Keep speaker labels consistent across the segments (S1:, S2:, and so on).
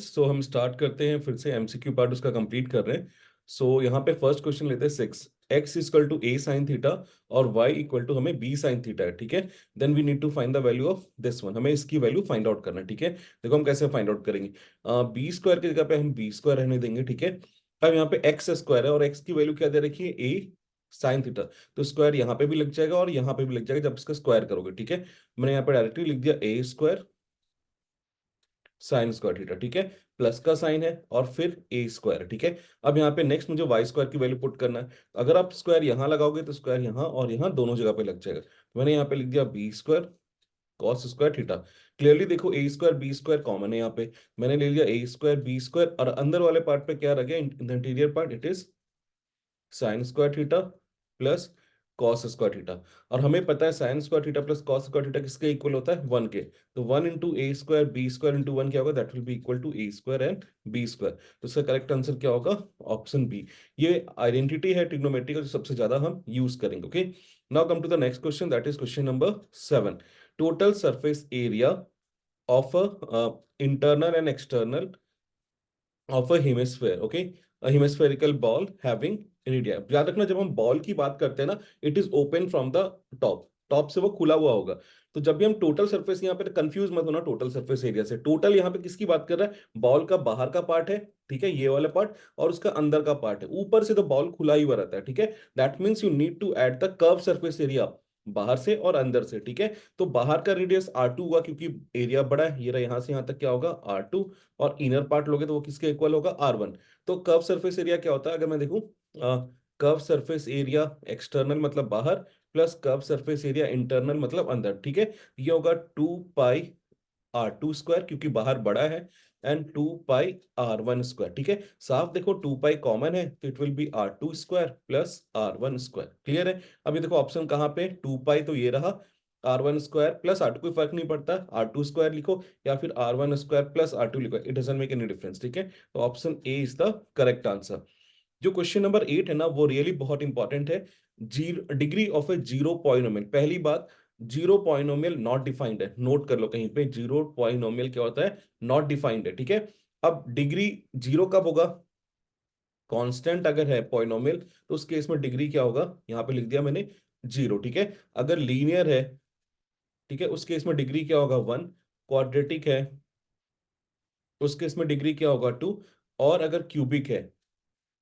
S1: Students, सो हम start करते हैं फिर से एमसीक्यू पार्ट उसका कंप्लीट कर रहे हैं। सो यहाँ पे फर्स्ट क्वेश्चन लेते हैं 6 x equal to a sine theta और y इक्वल टू हमें b साइन थीटा है, ठीक है। Then we need to find the value of this one, हमें इसकी वैल्यू फाइंड आउट करना है, ठीक है। देखो हम कैसे फाइंड आउट करेंगे। बी स्क्वायर की जगह पे हम बी स्क्वायर रहने देंगे, ठीक है। अब यहाँ पे एक्स स्क्वायर है और एक्स की वैल्यू क्या दे रखी है, a साइन थीटा। तो स्क्वायर यहाँ पे भी लग जाएगा और यहाँ पे भी लग जाएगा जब इसका स्क्वायर करोगे, ठीक है। मैंने यहाँ पे डायरेक्टली लिख दिया a square sine square theta, ठीक है। प्लस का साइन है और फिर ए स्क्वायर, ठीक है। अब यहाँ पे नेक्स्ट मुझे वाई स्क्वायर की वैल्यू पुट करना है। अगर आप स्क्वायर यहाँ लगाओगे तो स्क्वायर यहाँ और यहाँ दोनों जगह पे लग जाएगा। तो मैंने यहाँ पे लिख दिया B square cos square theta. Clearly देखो A square B square common है यहाँ पे, मैंने ले लिया ए स्क्वायर बी स्क्वायर और अंदर वाले पार्ट पे क्या रह गया, in the interior part it is sine square theta plus cos square theta. और हमें पता है sine square theta plus cos square theta किसके इक्वल होता है, 1 के। तो 1 into A square B square into 1 क्या होगा, that will be equal to A square and B square. तो इसका करेक्ट आंसर क्या होगा, ऑप्शन बी। ये आइडेंटिटी है ट्रिग्नोमेट्री का जो सबसे ज्यादा हम यूज करेंगे, okay. Now come to the next question, that is question number 7। Total surface area of a internal and external of a hemisphere, okay. A hemispherical ball having radii. याद रखना जब हम बॉल की बात करते हैं ना, it is open from the top, top से वो खुला हुआ होगा। तो जब भी हम टोटल सरफेस, यहाँ पे कंफ्यूज मत होना टोटल सरफेस एरिया से। टोटल यहाँ पे किसकी बात कर रहा है, बॉल का बाहर का पार्ट है, ठीक है, ये वाला पार्ट, और उसका अंदर का पार्ट है। ऊपर से तो बॉल खुला ही हुआ रहता है, ठीक है। That means you need to add the curve surface area बाहर से और अंदर से, ठीक है। तो बाहर का रेडियस R2 हुआ क्योंकि एरिया बड़ा है, ये रहा, यहां से यहां तक क्या होगा R2, और इनर पार्ट लोगे तो वो किसके इक्वल होगा, R1। तो कर्व सरफेस एरिया क्या होता है, अगर मैं देखूं, कर्व सरफेस एरिया एक्सटर्नल मतलब बाहर plus curve surface area internal मतलब अंदर, ठीक है। ये होगा 2 पाई R2 स्क्वायर क्योंकि बाहर बड़ा है, एंड 2 पाई R1 स्क्वायर, ठीक है। साफ देखो 2 पाई कॉमन है तो it will be R2 square plus R1 square. Clear है। अभी देखो ऑप्शन कहाँ पे, 2 पाई तो ये रहा, R1 स्क्वायर प्लस R2 कोई फर्क नहीं पड़ता, R2 स्क्वायर लिखो या फिर R1 स्क्वायर प्लस R2 लिखो, it doesn't make any difference, ठीक है। तो option A is the correct answer. जो क्वेश्चन नंबर 8 है ना, वो रियली बहुत इंपॉर्टेंट है। Zero degree of A zero polynomial. पहली बात, जीरो पॉइनोमियल नॉट डिफाइंड है, नोट कर लो कहीं पे, जीरो पॉइनोमियल क्या होता है, नॉट डिफाइंड है, ठीक है। अब डिग्री जीरो कब होगा, कांस्टेंट अगर है पॉइनोमियल तो उस केस में डिग्री क्या होगा, यहां पे लिख दिया मैंने जीरो, ठीक है। अगर लीनियर है, ठीक है, उस केस में डिग्री क्या होगा 1। क्वाड्रेटिक है उस केस में डिग्री क्या होगा 2। और अगर क्यूबिक है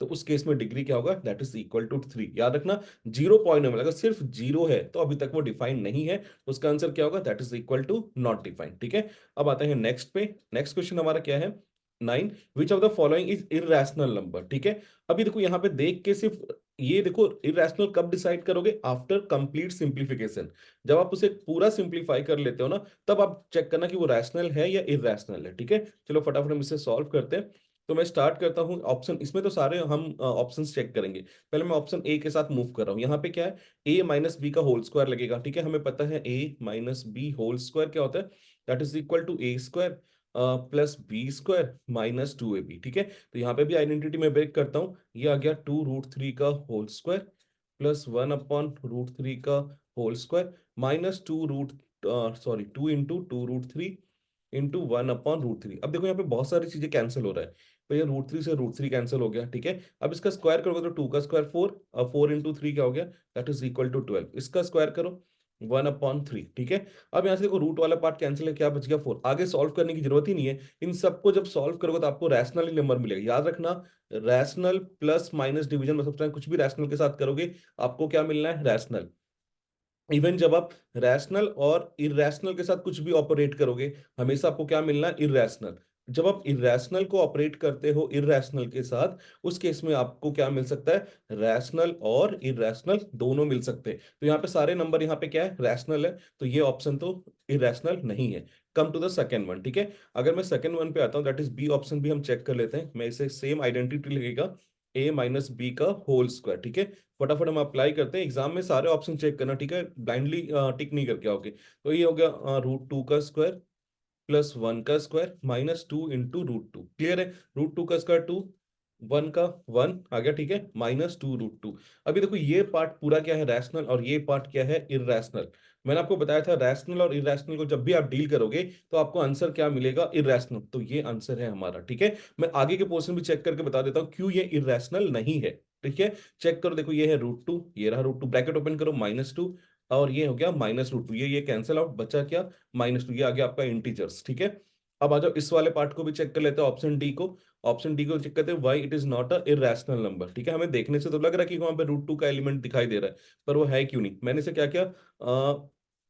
S1: तो उस केस में डिग्री क्या होगा, दैट इज इक्वल टू 3। याद रखना जीरो पॉइनोमियल अगर सिर्फ जीरो है तो अभी तक वो डिफाइन नहीं है, तो उसका आंसर क्या होगा, that is equal to not defined, ठीक है। अब आते हैं नेक्स्ट पे। नेक्स्ट क्वेश्चन हमारा क्या है, 9। Which of the following is irrational number, ठीक है। अभी देखो यहाँ पे देख के सिर्फ ये देखो, इरेशनल कब डिसाइड करोगे, आफ्टर कंप्लीट सिंप्लीफिकेशन। जब आप उसे पूरा सिंप्लीफाई कर लेते हो ना, तब आप चेक करना कि वो रैशनल है या इरेशनल है, ठीक है। चलो फटाफट हम इसे सॉल्व करते हैं। तो मैं स्टार्ट करता हूं ऑप्शन, इसमें तो सारे हम ऑप्शंस चेक करेंगे। पहले मैं ऑप्शन ए के साथ मूव कर रहा हूं। यहाँ पे क्या है, ए माइनस बी का होल स्क्वायर लगेगा, ठीक है। हमें पता है A minus B whole square क्या होता है, that is equal to A square plus B square minus 2ab, ठीक है। तो यहाँ पे भी आइडेंटिटी में ब्रेक करता हूँ, ये आ गया 2√3 का होल स्क्वायर प्लस 1/√3 का होल स्क्वायर माइनस 2 इंटू 1/√3। अब देखो यहाँ पे बहुत सारी चीजें कैंसिल हो रहा है। भैया √3 से √3 कैंसिल हो गया, ठीक है। अब इसका स्क्वायर करोगे तो 2 का स्क्वायर 4, अब 4 इंटू 3 क्या हो गया, दैट इज इक्वल टू 12। इसका स्क्वायर करो 1/3, ठीक है। अब यहाँ से देखो रूट वाला पार्ट कैंसिल है, क्या बच गया 4। आगे सॉल्व करने की जरूरत ही नहीं है, इन सबको जब सॉल्व करोगे तो आपको रैशनल ही नंबर मिलेगा। याद रखना, रैशनल प्लस माइनस डिवीजन में सबसे कुछ भी रैशनल के साथ करोगे आपको क्या मिलना है, रैशनल। इवन जब आप रैशनल और इरेशनल के साथ कुछ भी ऑपरेट करोगे, हमेशा आपको क्या मिलना है, इरेशनल। जब आप इरेशनल को ऑपरेट करते हो इरेशनल के साथ, उस केस में आपको क्या मिल सकता है, रैशनल और इरेशनल दोनों मिल सकते हैं। तो यहाँ पे सारे नंबर यहाँ पे क्या है, रैशनल है, तो ये ऑप्शन तो इरेशनल नहीं है। Come to the second one, ठीक है। अगर मैं सेकंड वन पे आता हूँ, दैट इज बी ऑप्शन भी हम चेक कर लेते हैं। मैं इसे सेम आइडेंटिटी लगेगा, ए माइनस बी का होल स्क्वायर, ठीक है। फटाफट हम अप्लाई करते हैं, एग्जाम में सारे ऑप्शन चेक करना, ठीक है, ब्लाइंडली टिक नहीं करके आओगे। तो ये हो गया √2 का स्क्वायर प्लस 1 का स्क्वायर माइनस 2 इंटू √2। क्लियर है, √2 का स्क्वायर 2, वन का वन आ गया, ठीक है, -2√2। अभी देखो ये पार्ट पूरा क्या है, रैशनल, और ये पार्ट क्या है, इरैशनल। मैंने आपको बताया था रैशनल और इरैशनल को जब भी आप डील करोगे तो आपको आंसर क्या मिलेगा, इरैशनल। तो ये आंसर है हमारा, ठीक है। मैं आगे के पोर्शन भी चेक करके बता देता हूँ क्यों ये इरैशनल नहीं है, ठीक है। चेक करो, देखो ये है √2, ये रहा √2, ब्रैकेट ओपन करो, -2, और ये हो गया -√2, ये कैंसिल आउट, बचा क्या, -2, ये आ गया आपका इंटीजर्स, ठीक है। अब आ जाओ इस वाले पार्ट को भी चेक कर लेते हैं, ऑप्शन डी को। ऑप्शन डी को चेक करते हैं, why it is not a irrational number, ठीक है। हमें देखने से तो लग रहा है कि वहां पे √2 का एलिमेंट दिखाई दे रहा है, पर वो है क्यों नहीं। मैंने इसे क्या किया,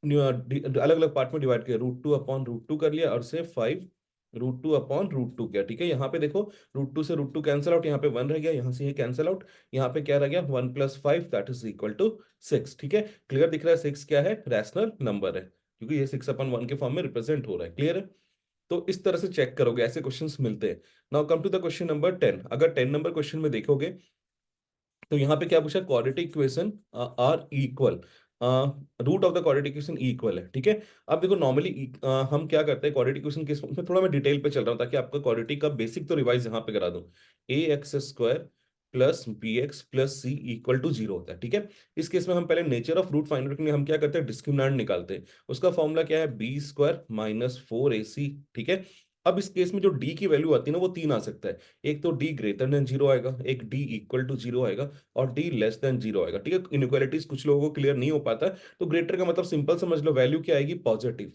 S1: अलग अलग पार्ट में डिवाइड किया, √2 कर लिया, और से 5 √2 किया, ठीक है। यहाँ पे देखो √2 से √2 कैंसिल आउट, यहाँ पे 1 रह गया, यहाँ से ये कैंसिल आउट, यहाँ पे क्या रह गया, 1 + 5 दैट इज इक्वल टू 6, ठीक है। क्लियर दिख रहा है 6 क्या है, रैशनल नंबर है, क्योंकि ये 6/1 के फॉर्म में रिप्रेजेंट हो रहा है। क्लियर है। तो इस तरह से चेक करोगे, ऐसे क्वेश्चंस मिलते हैं। Now come to the question number 10। अगर 10 नंबर क्वेश्चन में देखोगे तो यहाँ पे क्या पूछा, quadratic equation are equal, root of the quadratic equation equal है, ठीक है। अब देखो नॉर्मली हम क्या करते हैं क्वाड्रेटिक इक्वेशन के इसमें थोड़ा मैं डिटेल पे चल रहा हूँ ताकि आपका क्वाड्रेटिक का बेसिक तो रिवाइज यहाँ पे करा दूं। ax² plus bx plus c equal to 0 होता है, ठीक है। इस केस में हम पहले nature of root find out के लिए हम क्या करते हैं, डिस्क्रिमिनेंट निकालते हैं। उसका फॉर्मूला क्या है, b² - 4ac, ठीक है। अब इस केस में जो d की वैल्यू आती है ना वो तीन आ सकता है। एक तो d ग्रेटर देन 0 आएगा, एक d इक्वल टू 0 आएगा, और d लेस देन 0 आएगा, ठीक है। इनइक्वालिटीज कुछ लोगों को क्लियर नहीं हो पाता है, तो ग्रेटर का मतलब सिंपल समझ लो, वैल्यू क्या आएगी, पॉजिटिव,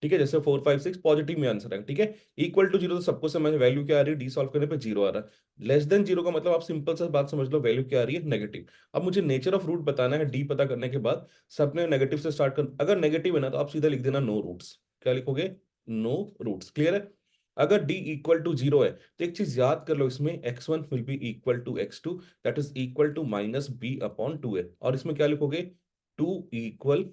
S1: ठीक है। जैसे 4 5 6 पॉजिटिव में आंसर है, ठीक है। इक्वल टू 0 तो सबको समझ, वैल्यू क्या आ रही है, डी सॉल्व करने पे 0 आ रहा है। लेस देन 0 का मतलब आप सिंपल सा बात समझ लो, वैल्यू क्या आ रही है, नेगेटिव। अब मुझे नेचर ऑफ रूट बताना है, डी पता करने के बाद सबने नेगेटिव से स्टार्ट कर, अगर नेगेटिव है ना तो आप सीधा लिख देना नो रूट्स। क्या लिखोगे, नो रूट्स। क्लियर है। अगर d इक्वल टू 0 है तो एक चीज याद कर लो, इसमें x1 will be equal to x2 that is equal to -b/2a, और इसमें क्या लिखोगे, 2 इक्वल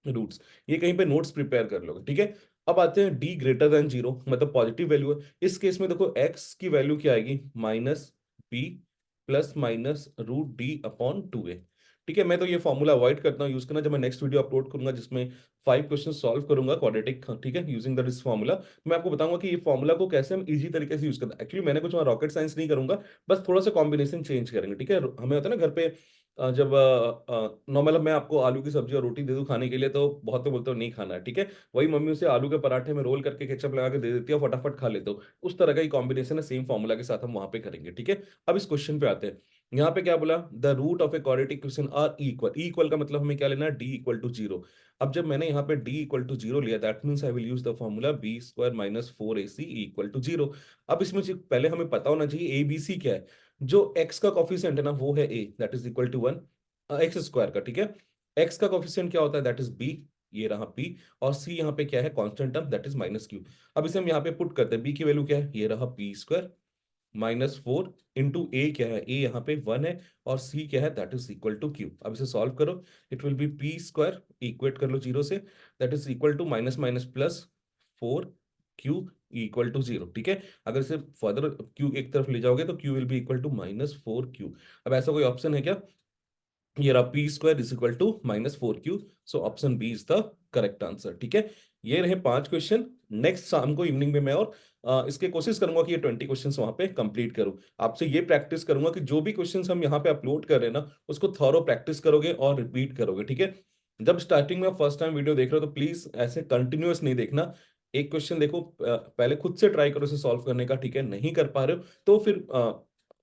S1: रूट्स। ये कहीं पे नोट्स प्रिपेयर कर लोगे, ठीक है। अब आते हैं d ग्रेटर देन 0, मतलब पॉजिटिव वैल्यू है। इस केस में देखो x की वैल्यू क्या आएगी, -b प्लस माइनस √d/2a, ठीक है। मैं तो ये फॉर्मूला अवॉइड करता हूँ यूज करना, जब मैं नेक्स्ट वीडियो अपलोड करूंगा जिसमें 5 क्वेश्चन सॉल्व करूंगा क्वाड्रेटिक, ठीक है, यूजिंग द दिस फॉर्मूला। मैं आपको बताऊंगा कि ये फॉर्मूला को कैसे हम इजी तरीके से यूज करते हैं। एक्चुअली मैंने कुछ रॉकेट साइंस नहीं करूंगा, बस थोड़ा सा कॉम्बिनेशन चेंज करेंगे, ठीक है। हमें होता है ना घर पे, जब नॉर्मल मैं आपको आलू की सब्जी और रोटी दे दूं खाने के लिए तो बहुत तो बोलते हो नहीं खाना है, ठीक है। वही मम्मी उसे आलू के पराठे में रोल करके केचप लगा के दे देती है, फटाफट खा लेते हो। उस तरह का ही कॉम्बिनेशन है, सेम फॉर्मूला के साथ हम वहां पे करेंगे, ठीक है। अब इस क्वेश्चन पे आते हैं। यहाँ पे क्या बोला, the root of a quadratic equation are equal, equal का मतलब हमें क्या लेना है, डी इक्वल टू 0। अब जब मैंने यहाँ पे d इक्वल टू 0 लिया, that means I will use the formula b² - 4ac equal to 0। अब इसमें से पहले हमें पता होना चाहिए abc क्या है। जो x का कॉफिशिएंट है ना वो है a, that is equal to 1, x² का, ठीक है। x का कॉफिशिएंट क्या होता है, दैट इज b, ये रहा p, और c यहाँ पे क्या है, constant term, that is -q। अब इसे हम यहाँ पे पुट करते हैं, b की वैल्यू क्या है, ये रहा p² -4 इंटू ए क्या है, ए यहाँ पे 1 है, और सी क्या है, that is equal to Q. अब इसे सॉल्व करो, it will be p² equate कर लो 0 से, that is equal to minus minus plus 4q equal to 0, ठीक है। अगर इसे फर्दर q एक तरफ ले जाओगे तो q will be equal to -4q। अब ऐसा कोई ऑप्शन है क्या, ये रहा p² is equal to -4q, so option B is the correct answer, ठीक है। ये रहे 5 क्वेश्चन। नेक्स्ट शाम को इवनिंग में मैं और इसके कोशिश करूंगा कि ये 20 क्वेश्चंस वहां पे कंप्लीट करूं। आपसे ये प्रैक्टिस करूंगा कि जो भी क्वेश्चंस हम यहाँ पे अपलोड कर रहे हैं ना उसको थॉरो प्रैक्टिस करोगे और रिपीट करोगे, ठीक है। जब स्टार्टिंग में फर्स्ट टाइम वीडियो देख रहे हो तो प्लीज ऐसे कंटिन्यूअस नहीं देखना। एक क्वेश्चन देखो, पहले खुद से ट्राई करो इसे सॉल्व करने का, ठीक है। नहीं कर पा रहे हो तो फिर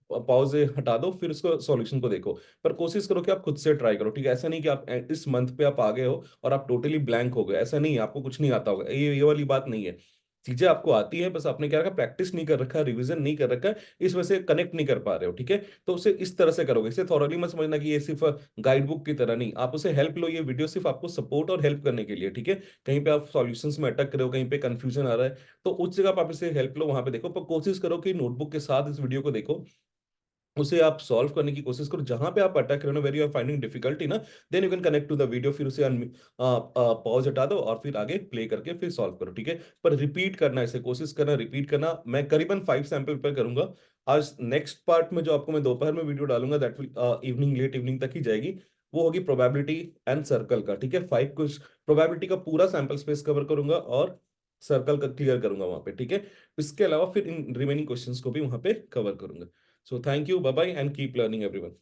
S1: पॉज हटा दो, फिर उसको सॉल्यूशन को देखो। पर कोशिश करो कि आप खुद से ट्राई करो, ठीक है। ऐसा नहीं कि आप इस मंथ पे आप आ गए हो और आप टोटली ब्लैंक हो गए, ऐसा नहीं है, आपको कुछ नहीं आता होगा, ये वाली बात नहीं है। चीजें आपको आती है, बस आपने क्या रखा, प्रैक्टिस नहीं कर रखा है, रिवीजन नहीं कर रखा है, इस वजह से कनेक्ट नहीं कर पा रहे हो, ठीक है। तो उसे इस तरह से करोगे, इसे थॉरली मत समझना कि ये सिर्फ गाइड बुक की तरह नहीं, आप उसे हेल्प लो। ये वीडियो सिर्फ आपको सपोर्ट और हेल्प करने के लिए, ठीक है। कहीं पे आप सॉल्यूशंस में अटक रहे हो, कहीं पे कंफ्यूजन आ रहा है, तो उस जगह पे आप इसे हेल्प लो, वहां पे देखो। पर कोशिश करो कि नोटबुक के साथ इस वीडियो को देखो, उसे आप सॉल्व करने की कोशिश करो। जहां पे आप अटक रहे हो ना, where you are finding difficulty ना, then you can connect to the video, फिर उसे पॉज हटा दो और फिर आगे प्ले करके फिर सॉल्व करो, ठीक है। पर रिपीट करना, इसे कोशिश करना, रिपीट करना। मैं करीबन 5 सैंपल पर करूंगा आज। नेक्स्ट पार्ट में जो आपको मैं दोपहर में वीडियो डालूंगा, that will evening, late evening तक ही जाएगी, वो होगी प्रोबेबिलिटी एंड सर्कल का, ठीक है। 5 कुछ प्रोबेबिलिटी का पूरा सैंपल स्पेस कवर करूंगा, और सर्कल क्लियर करूंगा वहां पे, ठीक है। इसके अलावा फिर इन रिमेनिंग क्वेश्चंस को भी वहां पे कवर करूंगा। So thank you, bye bye, and keep learning everyone.